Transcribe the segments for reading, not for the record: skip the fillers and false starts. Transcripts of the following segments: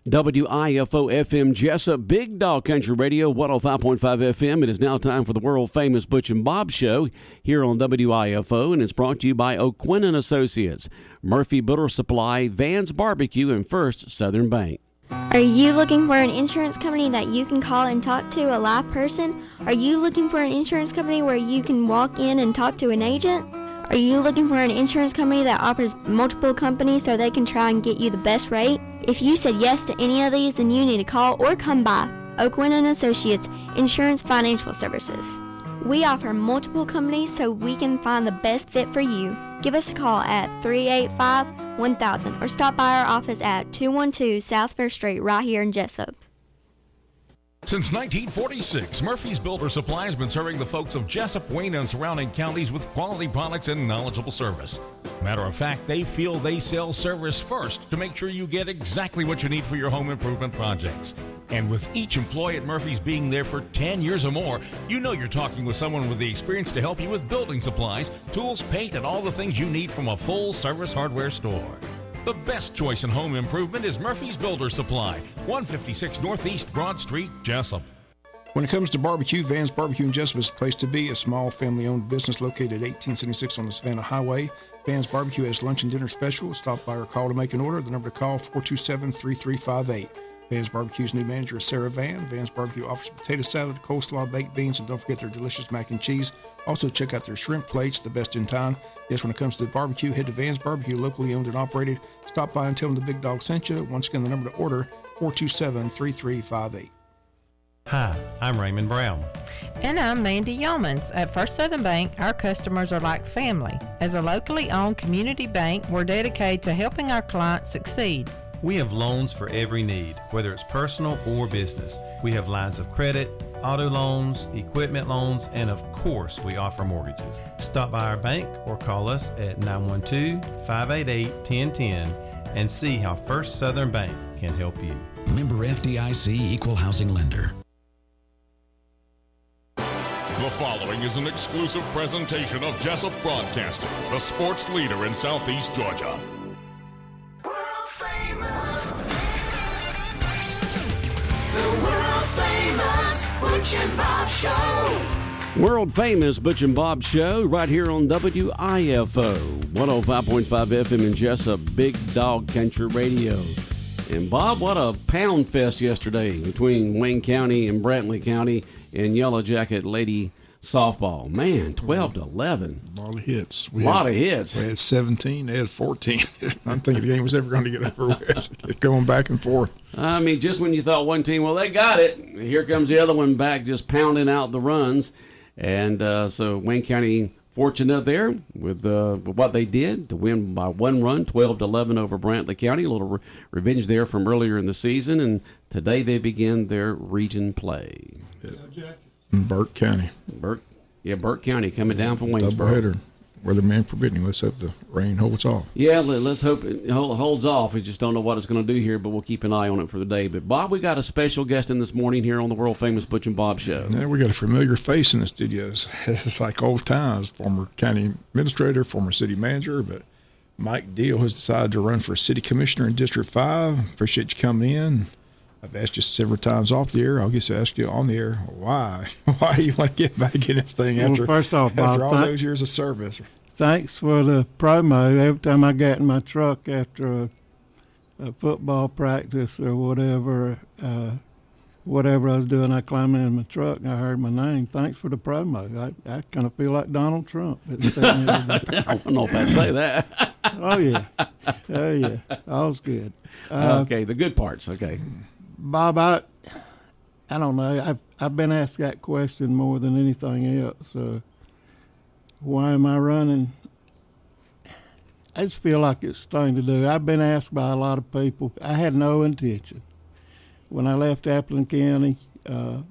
WIFO FM Jesup, Big Dog Country Radio, 105.5 FM. It is now time for the world-famous Butch and Bob Show here on WIFO, and it's brought to you by O'Quinn & Associates, Murphy Builder Supply, Van's Barbecue, and First Southern Bank. Are you looking for an insurance company that you can call and talk to a live person? Are you looking for an insurance company where you can walk in and talk to an agent? Are you looking for an insurance company that offers multiple companies so they can try and get you the best rate? If you said yes to any of these, then you need to call or come by O'Quinn & Associates Insurance Financial Services. We offer multiple companies so we can find the best fit for you. Give us a call at 385-1000 or stop by our office at 212 South Fair Street right here in Jesup. Since 1946, Murphy's Builder Supply has been serving the folks of Jesup, Wayne, and surrounding counties with quality products and knowledgeable service. Matter of fact, they feel they sell service first to make sure you get exactly what you need for your home improvement projects. And with each employee at Murphy's being there for 10 years or more, you know you're talking with someone with the experience to help you with building supplies, tools, paint, and all the things you need from a full-service hardware store. The best choice in home improvement is Murphy's Builder Supply, 156 Northeast Broad Street, Jesup. When it comes to barbecue, Van's Barbecue in Jesup is the place to be. A small family-owned business located at 1876 on the Savannah Highway. Van's Barbecue has lunch and dinner special. Stop by or call to make an order. The number to call, 427-3358. Van's Barbecue's new manager is Sarah Van. Van's Barbecue offers potato salad, coleslaw, baked beans, and don't forget their delicious mac and cheese. Also, check out their shrimp plates, the best in town. Yes, when it comes to barbecue, head to Van's Barbecue, locally owned and operated. Stop by and tell them the Big Dog sent you. Once again, the number to order, 427-3358. Hi, I'm Raymond Brown. And I'm Mandy Yeomans. At First Southern Bank, our customers are like family. As a locally owned community bank, we're dedicated to helping our clients succeed. We have loans for every need, whether it's personal or business. We have lines of credit, auto loans, equipment loans, and of course, we offer mortgages. Stop by our bank or call us at 912-588-1010 and see how First Southern Bank can help you. Member FDIC Equal Housing Lender. The following is an exclusive presentation of Jesup Broadcasting, the sports leader in Southeast Georgia. The world-famous Butch and Bob Show. World famous Butch and Bob Show right here on WIFO, 105.5 FM in Jesup, Big Dog Country Radio. And Bob, what a pound fest yesterday between Wayne County and Brantley County in Yellow Jacket Lady Softball. Man, 12-11. A lot of hits. We had 17, they had 14. I don't think the game was ever going to get over with. It's going back and forth. I mean, just when you thought one team, well, they got it, here comes the other one back just pounding out the runs. And so Wayne County fortunate there with what they did to win by one run, 12-11 over Brantley County. A little revenge there from earlier in the season. And today they begin their region play. Burke County. Burke County coming down from Waynesboro. Doubleheader. Weatherman permitting. Let's hope the rain holds off. Yeah, let's hope it holds off. We just don't know what it's going to do here, but we'll keep an eye on it for the day. But, Bob, we got a special guest in this morning here on the world-famous Butch and Bob Show. Yeah, we got a familiar face in the studios. It's like old times. Former county administrator, former city manager, but Mike Deal has decided to run for city commissioner in District 5. Appreciate you coming in. I've asked you several times off the air. I'll just ask you on the air, why you want to get back in this thing after, first off, Bob, after all those years of service? Thanks for the promo. Every time I got in my truck after a football practice or whatever I was doing, I climbed in my truck and I heard my name. Thanks for the promo. I kind of feel like Donald Trump. I don't know if I'd say that. Oh, yeah. All's good. Okay, the good parts. Okay. Bob, I don't know. I've been asked that question more than anything else. Why am I running? I just feel like it's the thing to do. I've been asked by a lot of people. I had no intention. When I left Appleton County, I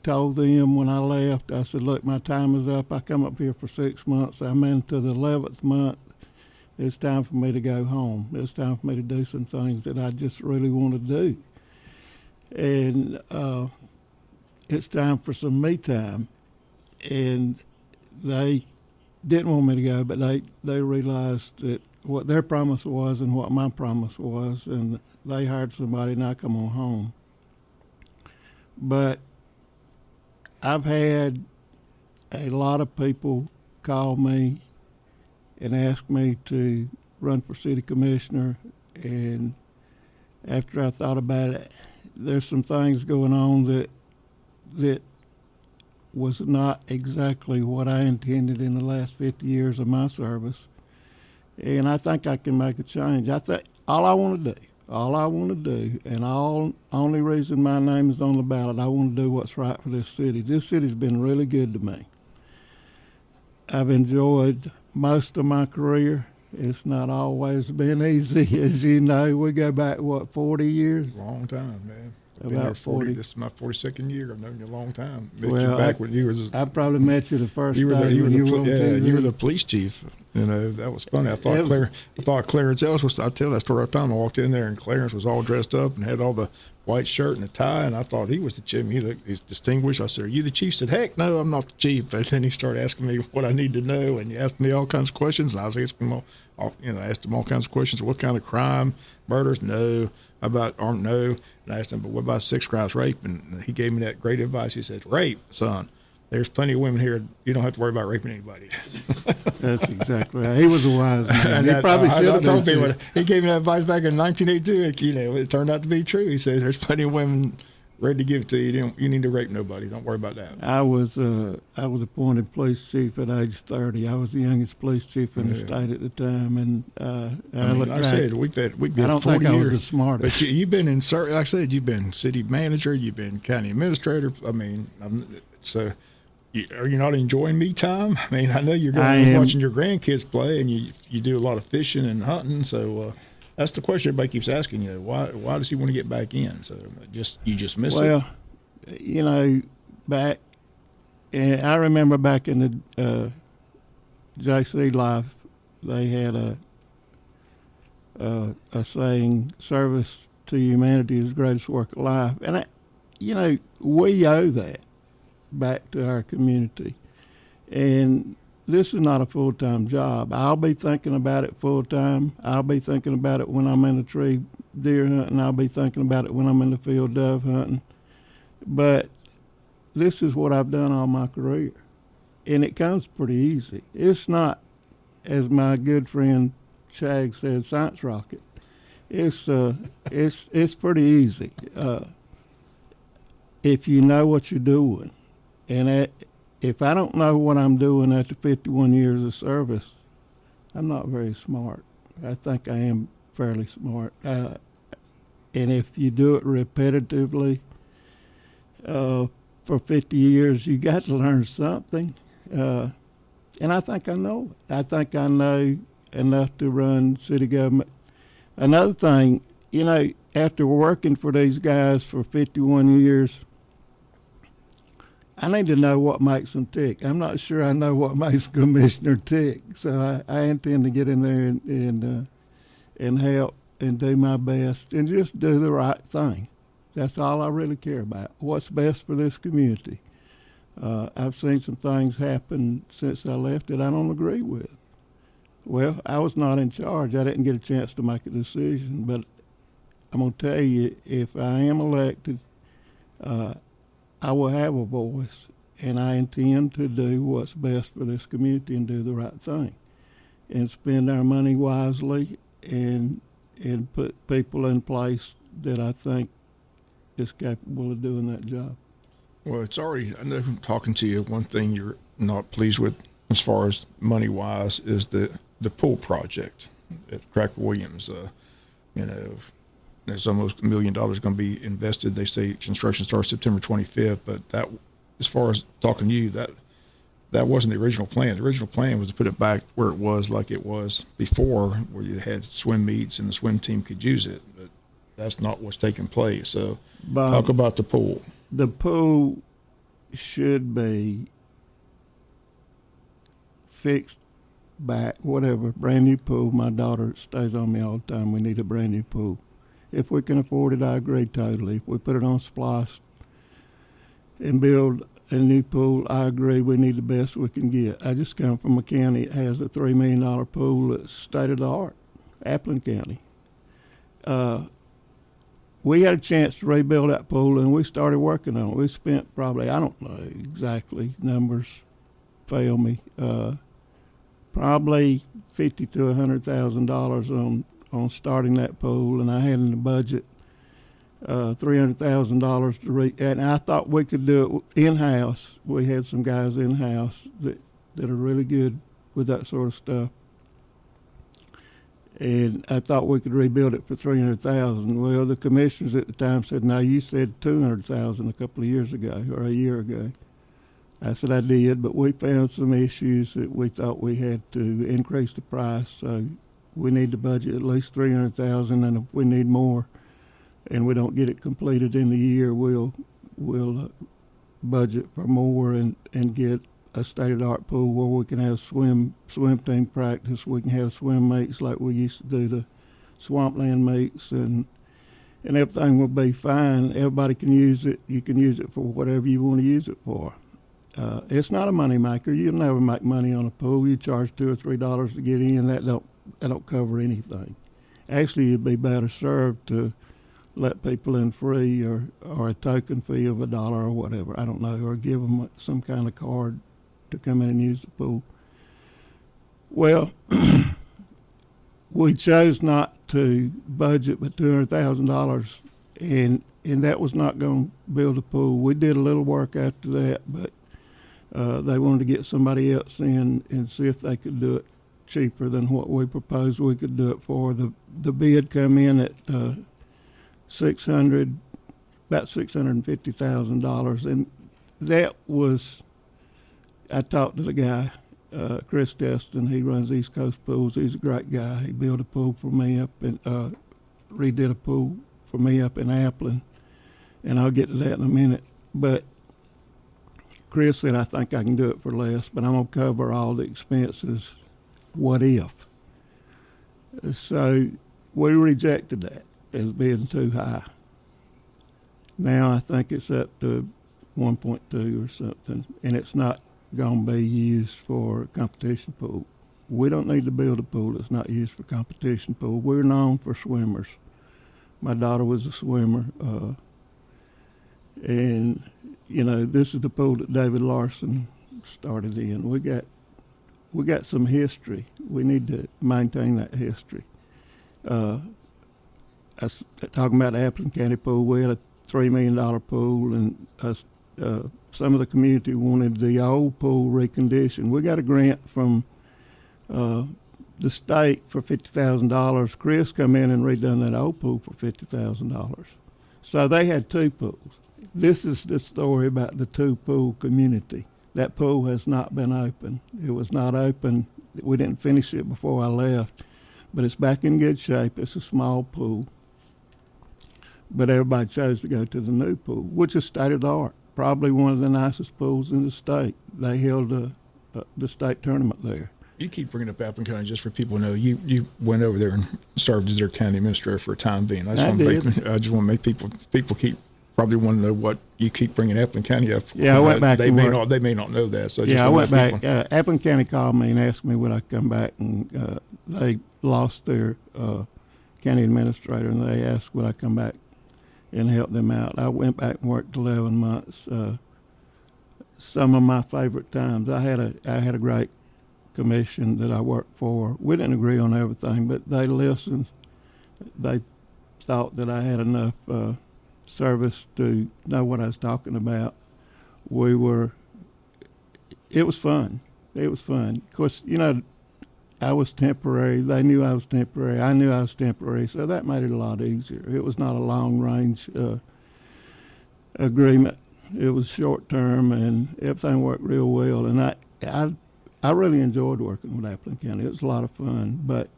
told them when I left, I said, look, my time is up. I come up here for 6 months. I'm into the 11th month. It's time for me to go home. It's time for me to do some things that I just really want to do. And it's time for some me time. And they didn't want me to go, but they realized that what their promise was and what my promise was, and they hired somebody and I come on home. But I've had a lot of people call me and ask me to run for city commissioner, and after I thought about it, there's some things going on that was not exactly what I intended in the last 50 years of my service, and I think I can make a change. I think all I want to do, and only reason my name is on the ballot, I want to do what's right for this city. This city's been really good to me. I've enjoyed most of my career. It's not always been easy, as you know. We go back, 40 years? Long time, man. I've About been here 40. This is my 42nd year. I've known you a long time. Met Well, you back when you was. I probably met you the first You were day the, when you were on yeah, TV. you were the police chief. You know, that was funny. I thought Clarence Ellis was. I tell that story all the time. I walked in there and Clarence was all dressed up and had all the white shirt and a tie, and I thought he was the chief. He's distinguished. I said, "Are you the chief?" He said, "Heck, no, I'm not the chief." But then he started asking me what I need to know, and he asked me all kinds of questions, and I was asking him asked him all kinds of questions. What kind of crime? Murders? No. About armed? No. And I asked him, but what about sex crimes, rape? And he gave me that great advice. He said, "Rape, son. There's plenty of women here. You don't have to worry about raping anybody." That's exactly right. He was a wise man. He probably should have been too. He gave me that advice back in 1982. You know, it turned out to be true. He said, "There's plenty of women ready to give it to you. You need to rape nobody. Don't worry about that." I was appointed police chief at age 30. I was the youngest police chief in the state at the time, and like I said, we've been I don't 40 think I was years. the smartest. But you've been like I said, you've been city manager, you've been county administrator. So. Are you not enjoying me time? I mean, I know you're going watching your grandkids play, and you do a lot of fishing and hunting. So that's the question everybody keeps asking you. Why does he want to get back in? So you just miss it. Well, you know, I remember back in the JC life, they had a saying, "Service to humanity is the greatest work of life," and we owe that back to our community. And this is not a full-time job. I'll be thinking about it full-time. I'll be thinking about it when I'm in the tree deer hunting. I'll be thinking about it when I'm in the field dove hunting. But this is what I've done all my career. And it comes pretty easy. It's not, as my good friend Shag said, science rocket. It's pretty easy if you know what you're doing. And if I don't know what I'm doing after 51 years of service, I'm not very smart. I think I am fairly smart. And if you do it repetitively for 50 years, you got to learn something. And I think I know it. I think I know enough to run city government. Another thing, after working for these guys for 51 years, I need to know what makes them tick. I'm not sure I know what makes a commissioner tick, so I intend to get in there and help and do my best and just do the right thing. That's all I really care about. What's best for this community? I've seen some things happen since I left that I don't agree with. Well, I was not in charge. I didn't get a chance to make a decision, but I'm going to tell you, if I am elected, I will have a voice, and I intend to do what's best for this community and do the right thing and spend our money wisely and put people in place that I think is capable of doing that job. Well, I know from talking to you, one thing you're not pleased with as far as money-wise is the pool project at Cracker Williams. There's almost $1 million going to be invested. They say construction starts September 25th, but that, as far as talking to you, that wasn't the original plan. The original plan was to put it back where it was, like it was before, where you had swim meets and the swim team could use it. But that's not what's taking place. So talk about the pool. The pool should be fixed back, whatever, brand new pool. My daughter stays on me all the time. We need a brand new pool. If we can afford it, I agree totally. If we put it on Splice and build a new pool, I agree we need the best we can get. I just come from a county that has a $3 million pool that's state of the art, Appleton County. we had a chance to rebuild that pool, and we started working on it. We spent probably, I don't know exactly, numbers fail me, probably $50,000 to $100,000 on starting that pool, and I had in the budget $300,000 to and I thought we could do it in-house. We had some guys in-house that are really good with that sort of stuff. And I thought we could rebuild it for $300,000. Well, the commissioners at the time said, "No, you said $200,000 a couple of years ago or a year ago." I said I did, but we found some issues that we thought we had to increase the price. So we need to budget at least $300,000, and if we need more, and we don't get it completed in the year, we'll budget for more and get a state-of-the-art pool where we can have swim team practice. We can have swim meets like we used to do the swampland meets, and everything will be fine. Everybody can use it. You can use it for whatever you want to use it for. It's not a money maker. You'll never make money on a pool. You charge $2 or $3 to get in. That don't cover anything. Actually, you'd be better served to let people in free or a token fee of $1 or whatever. I don't know, or give them some kind of card to come in and use the pool. Well, we chose not to budget but $200,000, and that was not going to build a pool. We did a little work after that, but they wanted to get somebody else in and see if they could do it cheaper than what we proposed we could do it for. The bid come in at about $650,000, and that was. I talked to the guy, Chris Destin. He runs East Coast Pools. He's a great guy. He built a pool for me up and redid a pool for me up in Applin, and I'll get to that in a minute. But Chris said, "I think I can do it for less, but I'm gonna cover all the expenses. What if?" So we rejected that as being too high. Now I think it's up to 1.2 or something, and it's not going to be used for a competition pool. We don't need to build a pool that's not used for competition pool. We're known for swimmers. My daughter was a swimmer, and this is the pool that David Larson started in. We got some history. We need to maintain that history. Talking about the Applin County pool, we had a $3 million pool, and some of the community wanted the old pool reconditioned. We got a grant from the state for $50,000. Chris come in and redone that old pool for $50,000. So they had two pools. This is the story about the two-pool community. That pool has not been open. It was not open. We didn't finish it before I left, but it's back in good shape. It's a small pool. But everybody chose to go to the new pool, which is state-of-the-art. Probably one of the nicest pools in the state. They held the state tournament there. You keep bringing up Applin County just for people to know. You went over there and served as their county administrator for a time being. I just want to make people probably want to know what you keep bringing Applin County up for. Yeah, I went back. They may not know that. So I went back. Applin County called me and asked me would I come back, and they lost their county administrator, and they asked would I come back and help them out. I went back and worked 11 months. Some of my favorite times. I had a great commission that I worked for. We didn't agree on everything, but they listened. They thought that I had enough service to know what I was talking about. It was fun. It was fun. Of course, I was temporary. They knew I was temporary. I knew I was temporary, so that made it a lot easier. It was not a long-range agreement. It was short-term, and everything worked real well. And I really enjoyed working with Applin County. It was a lot of fun, but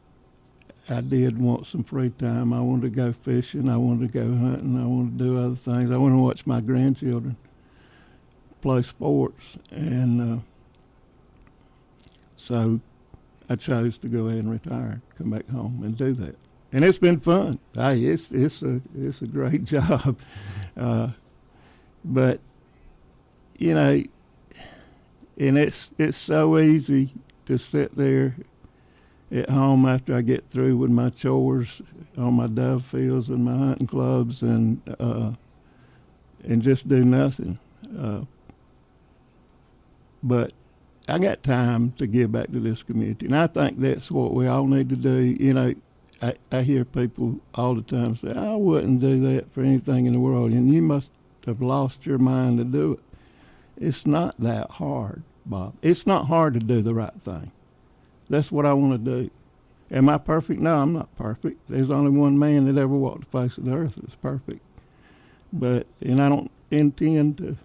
I did want some free time. I wanted to go fishing. I wanted to go hunting. I wanted to do other things. I wanted to watch my grandchildren play sports, and so I chose to go ahead and retire, come back home and do that. And it's been fun. It's a great job. But, and it's so easy to sit there at home after I get through with my chores on my dove fields and my hunting clubs and just do nothing. But I got time to give back to this community, and I think that's what we all need to do. You know, I hear people all the time say, I wouldn't do that for anything in the world, and you must have lost your mind to do it. It's not that hard, Bob. It's not hard to do the right thing. That's what I want to do. Am I perfect? No, I'm not perfect. There's only one man that ever walked the face of the earth that's perfect. And I don't intend to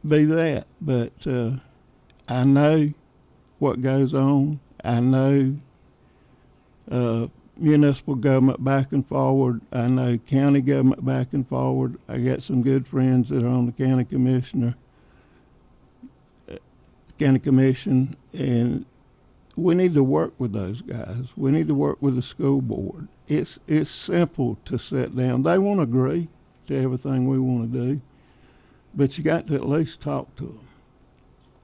be that, but I know what goes on. I know municipal government back and forward. I know county government back and forward. I got some good friends that are on the county commission, and we need to work with those guys. We need to work with the school board. It's simple to sit down. They won't agree to everything we want to do, but you got to at least talk to them.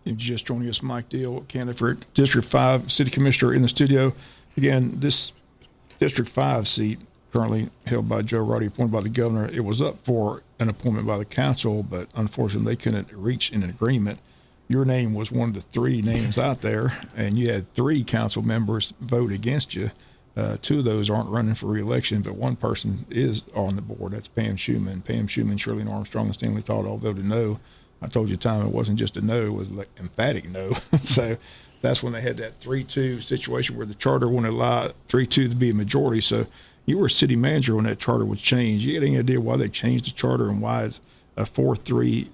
If you're just joining us, Mike Deal, candidate for District 5 City Commissioner in the studio. Again, this District 5 seat currently held by Joe Roddy, appointed by the governor. It was up for an appointment by the council, but unfortunately they couldn't reach an agreement. Your name was one of the three names out there, and you had three council members vote against you. Two of those aren't running for re-election, but one person is on the board. That's Pam Schuman. Pam Schuman, Shirley Armstrong, and Stanley Todd all voted no. I told you, Tom, it wasn't just a no, it was like emphatic no. So that's when they had that 3-2 situation where the charter wouldn't allow 3-2 to be a majority. So you were a city manager when that charter was changed. You had any idea why they changed the charter and why it's a 4-3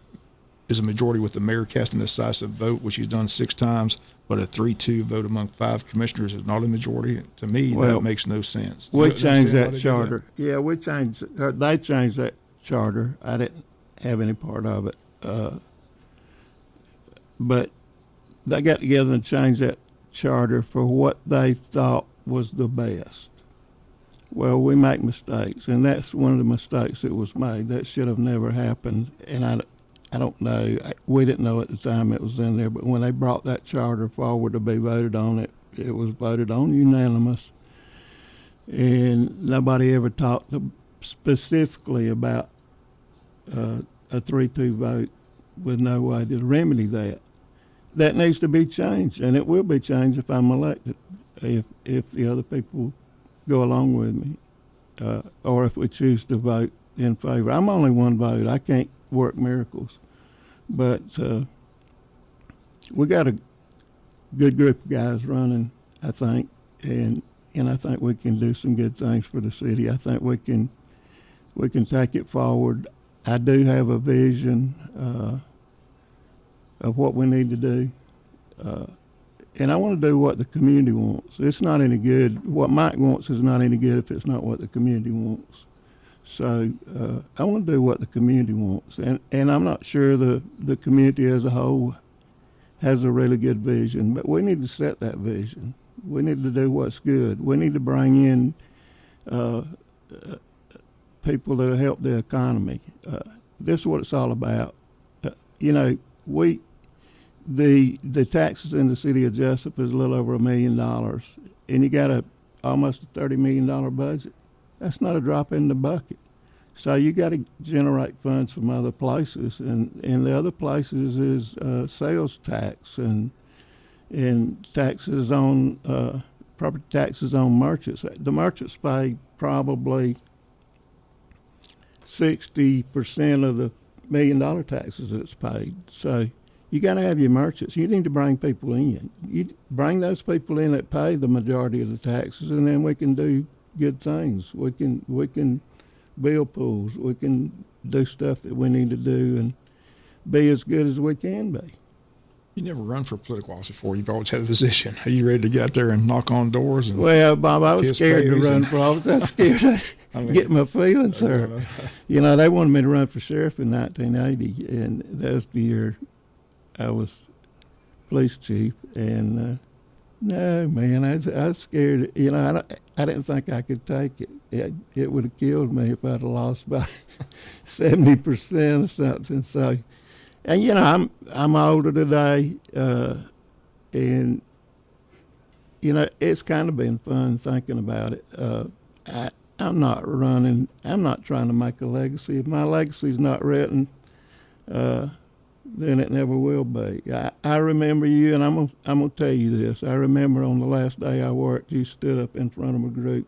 is a majority with the mayor casting a decisive vote, which he's done 6 times, but a 3-2 vote among 5 commissioners is not a majority? To me, that makes no sense. We changed that charter. Yeah, we changed. They changed that charter. I didn't have any part of it. But they got together and changed that charter for what they thought was the best. Well, we make mistakes, and that's one of the mistakes that was made. That should have never happened, and I don't know. We didn't know at the time it was in there, but when they brought that charter forward to be voted on, it was voted on unanimous, and nobody ever talked specifically about a 3-2 vote with no way to remedy that. That needs to be changed, and it will be changed if I'm elected, if the other people go along with me, or if we choose to vote in favor. I'm only one vote. I can't work miracles. But we got a good group of guys running, I think, and I think we can do some good things for the city. I think we can take it forward. I do have a vision of what we need to do. And I want to do what the community wants. It's not any good. What Mike wants is not any good if it's not what the community wants. So I want to do what the community wants. And I'm not sure the community as a whole has a really good vision, but we need to set that vision. We need to do what's good. We need to bring in people that will help the economy. This is what it's all about. The taxes in the city of Jesup is a little over $1 million, and you got almost a $30 million budget. That's not a drop in the bucket. So you got to generate funds from other places, and the other places is sales tax and taxes on property taxes on merchants. The merchants pay probably 60% of the $1 million taxes that's paid. So you got to have your merchants. You need to bring people in. You bring those people in that pay the majority of the taxes, and then we can do good things. We can build pools. We can do stuff that we need to do and be as good as we can be. You never run for political office before. You've always had a position. Are you ready to get out there and knock on doors? Well, Bob, I was scared to run for office. I was scared to get my feelings hurt. They wanted me to run for sheriff in 1980, and that was the year I was police chief. And no, man, I was scared. I didn't think I could take it. It would have killed me if I'd have lost by 70% or something. So, and I'm older today, and it's kind of been fun thinking about it. I'm not running. I'm not trying to make a legacy. If my legacy's not written, then it never will be. I remember you, and I'm gonna tell you this. I remember on the last day I worked, you stood up in front of a group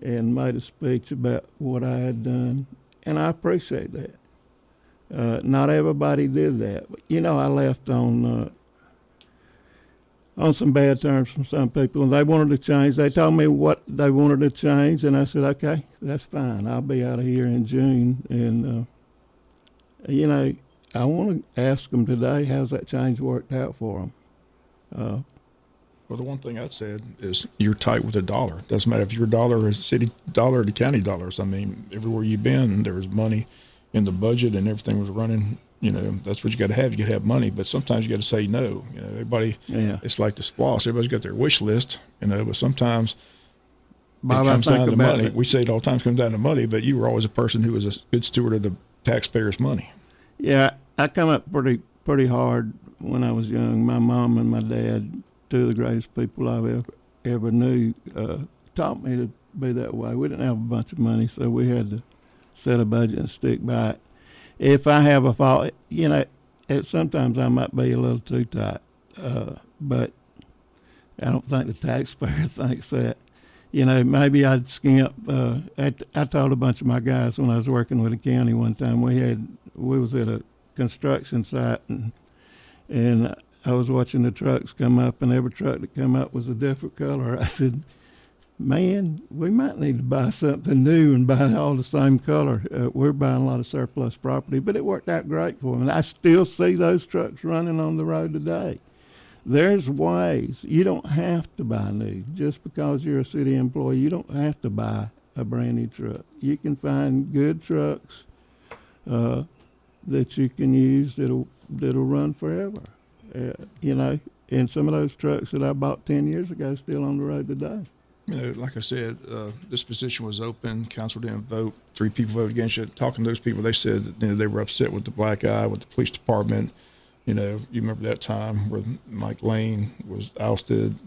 and made a speech about what I had done, and I appreciate that. Not everybody did that, but I left on some bad terms from some people, and they wanted to change. They told me what they wanted to change, and I said, okay, that's fine. I'll be out of here in June, and I want to ask them today, how's that change worked out for them? Well, the one thing I said is you're tight with a dollar. Doesn't matter if your dollar is city dollar or the county dollars. I mean, everywhere you've been, there was money in the budget and everything was running. That's what you got to have. You got to have money, but sometimes you got to say no. Everybody, it's like the SPLOST. Everybody's got their wish list, but sometimes Bob, it comes down to money. It. We say it all the time, it comes down to money, but you were always a person who was a good steward of the taxpayers' money. Yeah, I come up pretty hard when I was young. My mom and my dad, two of the greatest people I've ever knew, taught me to be that way. We didn't have a bunch of money, so we had to set a budget and stick by it. If I have a fault, sometimes I might be a little too tight, but I don't think the taxpayer thinks that. Maybe I'd skimp. I told a bunch of my guys when I was working with the county one time, we was at a construction site, and I was watching the trucks come up, and every truck that come up was a different color. I said, man, we might need to buy something new and buy all the same color. We're buying a lot of surplus property, but it worked out great for me. And I still see those trucks running on the road today. There's ways. You don't have to buy new. Just because you're a city employee, you don't have to buy a brand new truck. You can find good trucks that you can use that'll run forever. And some of those trucks that I bought 10 years ago are still on the road today. Like I said, this position was open. Council didn't vote. 3 people voted against it. Talking to those people, they said that, they were upset with the black eye, with the police department. You remember that time where Mike Lane was ousted,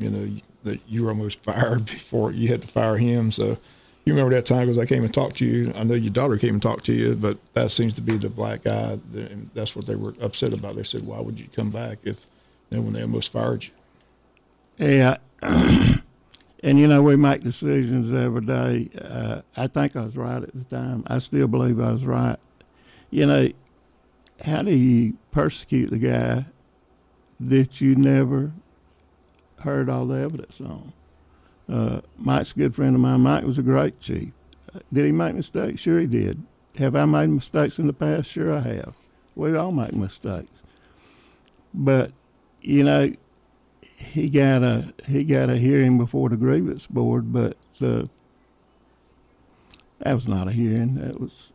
that you were almost fired before you had to fire him. So you remember that time because I came and talked to you. I know your daughter came and talked to you, but that seems to be the black eye. And that's what they were upset about. They said, why would you come back if when they almost fired you? Yeah. And, we make decisions every day. I think I was right at the time. I still believe I was right. How do you persecute the guy that you never heard all the evidence on? Mike's a good friend of mine. Mike was a great chief. Did he make mistakes? Sure he did. Have I made mistakes in the past? Sure I have. We all make mistakes. But, he got a hearing before the grievance board, but that was not a hearing. That was,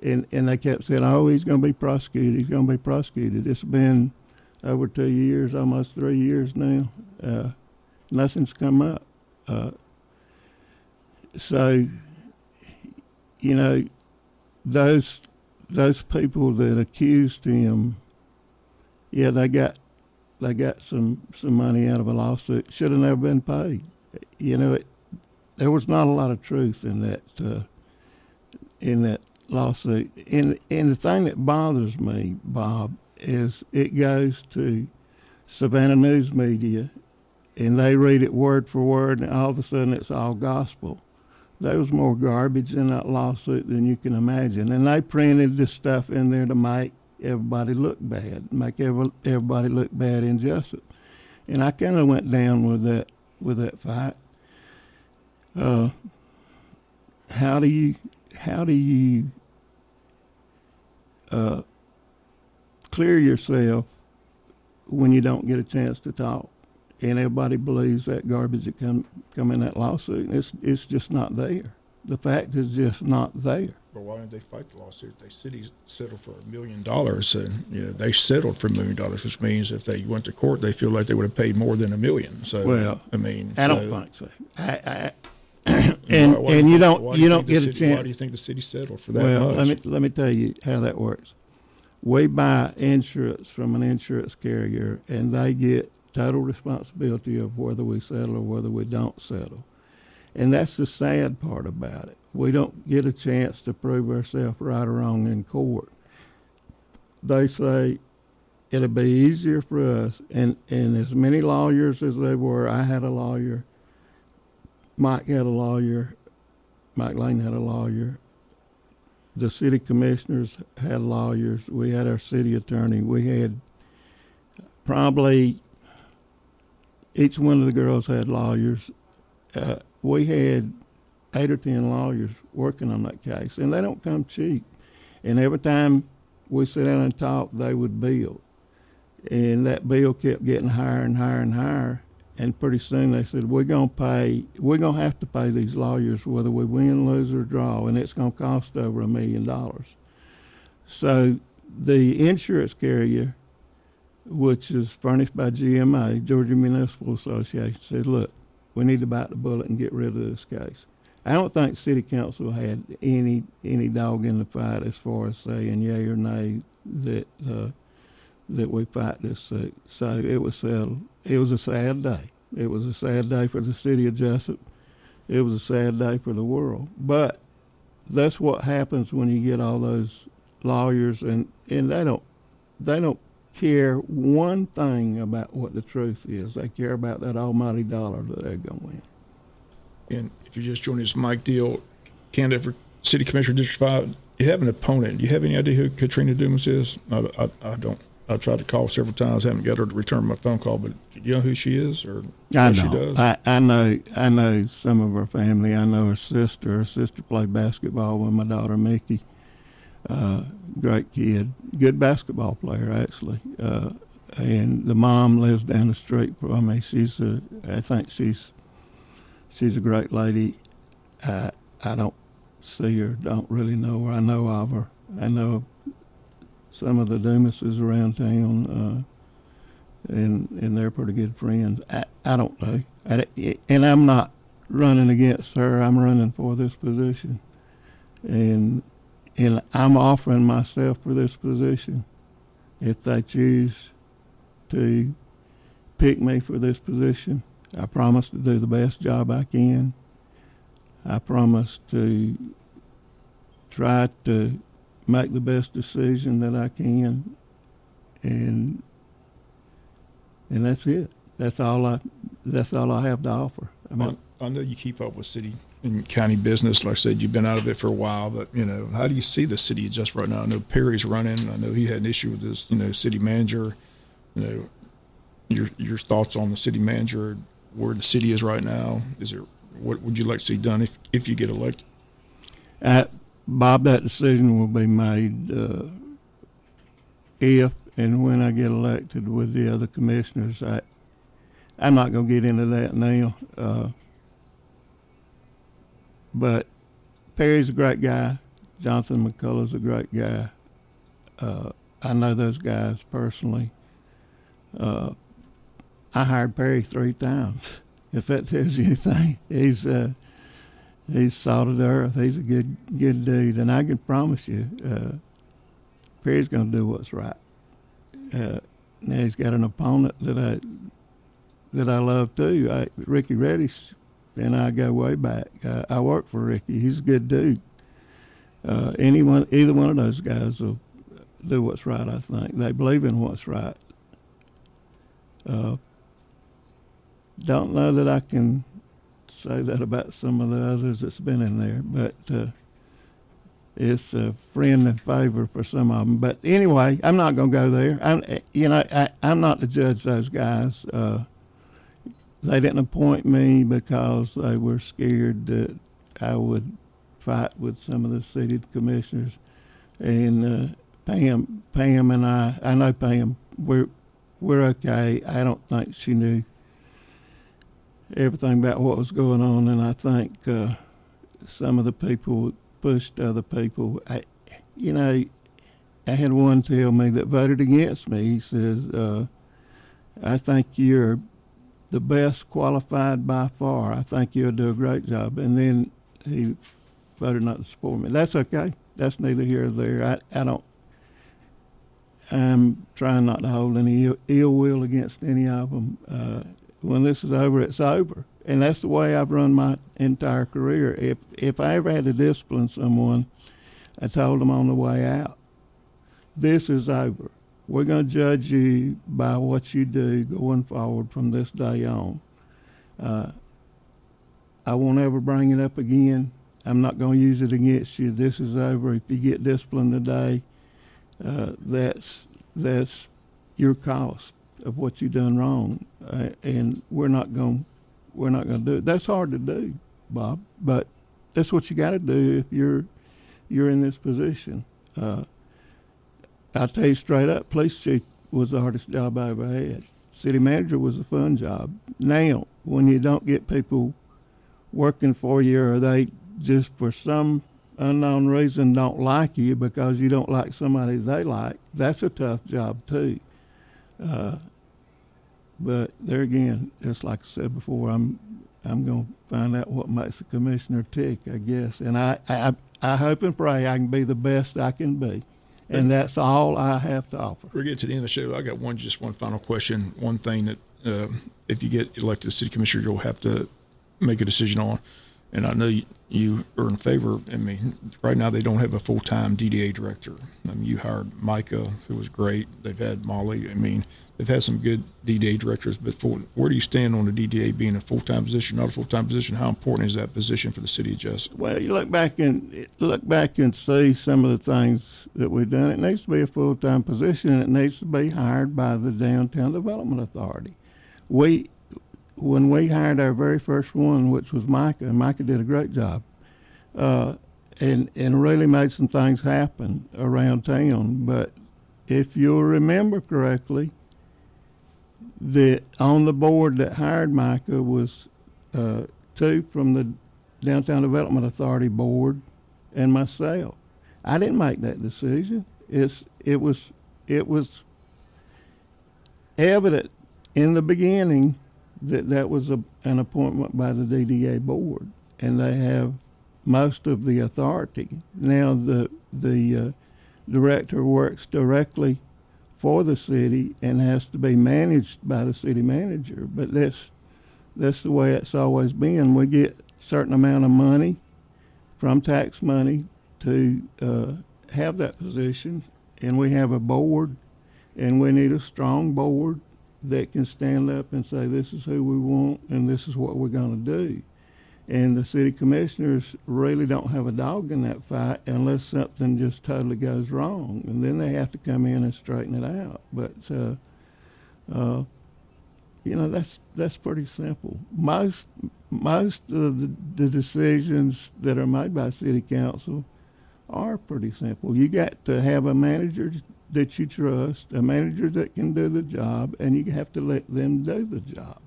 and they kept saying, oh, he's going to be prosecuted. He's going to be prosecuted. It's been over 2 years, almost 3 years now. Nothing's come up. So, those people that accused him, yeah, they got some money out of a lawsuit. Should have never been paid. There was not a lot of truth in that lawsuit. And the thing that bothers me, Bob, is it goes to Savannah News Media, and they read it word for word, and all of a sudden it's all gospel. There was more garbage in that lawsuit than you can imagine, and they printed this stuff in there to make everybody look bad, make everybody look bad in Jesup. And I kind of went down with that fight. How do you clear yourself when you don't get a chance to talk? And everybody believes that garbage that come in that lawsuit. It's just not there. The fact is just not there. But why didn't they fight the lawsuit? The city settled for $1 million, and they settled for $1 million, which means if they went to court, they feel like they would have paid more than $1 million. So, I don't think so. And you don't get a chance. Why do you think the city settled for that much? Let me tell you how that works. We buy insurance from an insurance carrier, and they get total responsibility of whether we settle or whether we don't settle. And that's the sad part about it. We don't get a chance to prove ourselves right or wrong in court. They say it'll be easier for us, and as many lawyers as there were, I had a lawyer, Mike had a lawyer, Mike Lane had a lawyer, the city commissioners had lawyers, we had our city attorney, we had probably each one of the girls had lawyers. We had 8 or 10 lawyers working on that case, and they don't come cheap. And every time we sit down and talk, they would bill. And that bill kept getting higher and higher and higher. And pretty soon they said, we're going to have to pay these lawyers whether we win, lose, or draw, and it's going to cost over $1 million. So the insurance carrier, which is furnished by GMA, Georgia Municipal Association, said, look, we need to bite the bullet and get rid of this case. I don't think City Council had any dog in the fight as far as saying yay or nay that we fight this suit. So it was settled. It was a sad day. It was a sad day for the city of Jesup. It was a sad day for the world. But that's what happens when you get all those lawyers, and they don't care one thing about what the truth is. They care about that almighty dollar that they're going to win. And if you're just joining us, Mike Deal, candidate for City Commissioner District 5, you have an opponent. Do you have any idea who Katrina Dumas is? I don't. I tried to call several times, haven't got her to return my phone call, but do you know who she is or what she does? I know some of her family. I know her sister. Her sister played basketball with my daughter, Mickey. Great kid. Good basketball player, actually. And the mom lives down the street from me. I think she's a great lady. I don't see her, don't really know her. I know of her. I know some of the Dumases around town, and they're pretty good friends. I don't know. And I'm not running against her. I'm running for this position. And I'm offering myself for this position. If they choose to pick me for this position, I promise to do the best job I can. I promise to try to make the best decision that I can, and that's it. That's all I have to offer. I know you keep up with city and county business. Like I said, you've been out of it for a while, but how do you see the city just right now? I know Perry's running. I know he had an issue with his city manager. Your thoughts on the city manager, where the city is right now? What would you like to see done if you get elected? Bob, that decision will be made if and when I get elected with the other commissioners. I'm not going to get into that now. But Perry's a great guy. Jonathan McCullough's a great guy. I know those guys personally. I hired Perry 3 times. If that tells you anything, he's salt of the earth. He's a good dude, and I can promise you, Perry's going to do what's right. Now he's got an opponent that I love too. Ricky Reddish and I go way back. I work for Ricky. He's a good dude. Either one of those guys will do what's right. I think they believe in what's right. Don't know that I can say that about some of the others that's been in there, but it's a friend and favor for some of them. But anyway, I'm not going to go there. I'm not to judge those guys. They didn't appoint me because they were scared that I would fight with some of the city commissioners. And Pam and I know Pam, we're okay. I don't think she knew everything about what was going on, and I think some of the people pushed other people. I had one tell me that voted against me. He says, I think you're the best qualified by far. I think you'll do a great job. And then he voted not to support me. That's okay. That's neither here or there. I'm trying not to hold any ill will against any of them. When this is over, it's over. And that's the way I've run my entire career. If I ever had to discipline someone, I told them on the way out, this is over. We're going to judge you by what you do going forward from this day on. I won't ever bring it up again. I'm not going to use it against you. This is over. If you get disciplined today, that's your cost of what you've done wrong, and we're not going to do it. That's hard to do, Bob, but that's what you got to do if you're in this position. I'll tell you straight up, police chief was the hardest job I ever had. City manager was a fun job. Now, when you don't get people working for you, or they just for some unknown reason don't like you because you don't like somebody they like, that's a tough job too. But there again, just like I said before, I'm going to find out what makes the commissioner tick, I guess. And I hope and pray I can be the best I can be. And that's all I have to offer. We're getting to the end of the show. I got one final question. One thing that if you get elected as city commissioner, you'll have to make a decision on. And I know you are in favor. I mean, right now they don't have a full-time DDA director. I mean, you hired Micah, who was great. They've had Molly. I mean, they've had some good DDA directors. But where do you stand on the DDA being a full-time position, not a full-time position? How important is that position for the city of Jesup? Well, you look back and see some of the things that we've done. It needs to be a full-time position, and it needs to be hired by the Downtown Development Authority. When we hired our very first one, which was Micah did a great job, and really made some things happen around town. But if you'll remember correctly, that on the board that hired Micah was two from the Downtown Development Authority board and myself. I didn't make that decision. It was evident in the beginning that was an appointment by the DDA board, and they have most of the authority. Now the director works directly for the city and has to be managed by the city manager, but that's the way it's always been. We get a certain amount of money from tax money to have that position, and we have a board, and we need a strong board that can stand up and say, this is who we want and this is what we're going to do. And the city commissioners really don't have a dog in that fight unless something just totally goes wrong, and then they have to come in and straighten it out. But that's pretty simple. Most of the decisions that are made by city council are pretty simple. You got to have a manager that you trust, a manager that can do the job, and you have to let them do the job.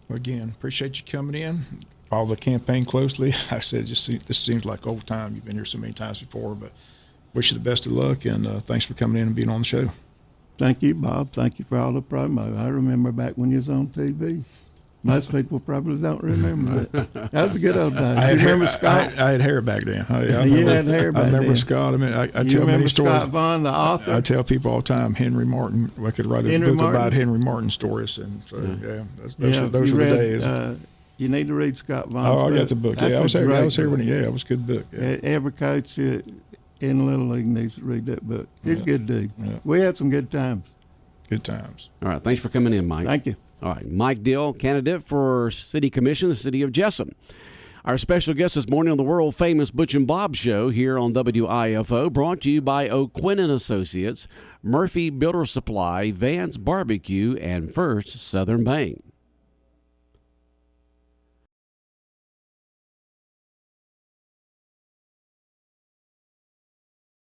Well, again, appreciate you coming in. Follow the campaign closely. I said, this seems like old time. You've been here so many times before, but wish you the best of luck, and thanks for coming in and being on the show. Thank you, Bob. Thank you for all the promo. I remember back when you was on TV. Most people probably don't remember that. That was a good old days. You remember Scott? I had hair back then. You had hair back then. I remember Scott. I mean, I tell many stories. Scott Vaughn, the author? I tell people all the time, Henry Martin. I could write a book about Henry Martin stories. And so, those were the days. You need to read Scott Vaughn's book. I got the book. Yeah, I was here when it was a good book. Yeah. Every coach in Little League needs to read that book. He's a good dude. Yeah. We had some good times. Good times. All right. Thanks for coming in, Mike. Thank you. All right, Mike Dill, candidate for City Commission, the City of Jesup. Our special guest this morning on the world-famous Butch and Bob Show here on WIFO, brought to you by O'Quinn & Associates, Murphy Builder Supply, Vance Barbecue, and First Southern Bank.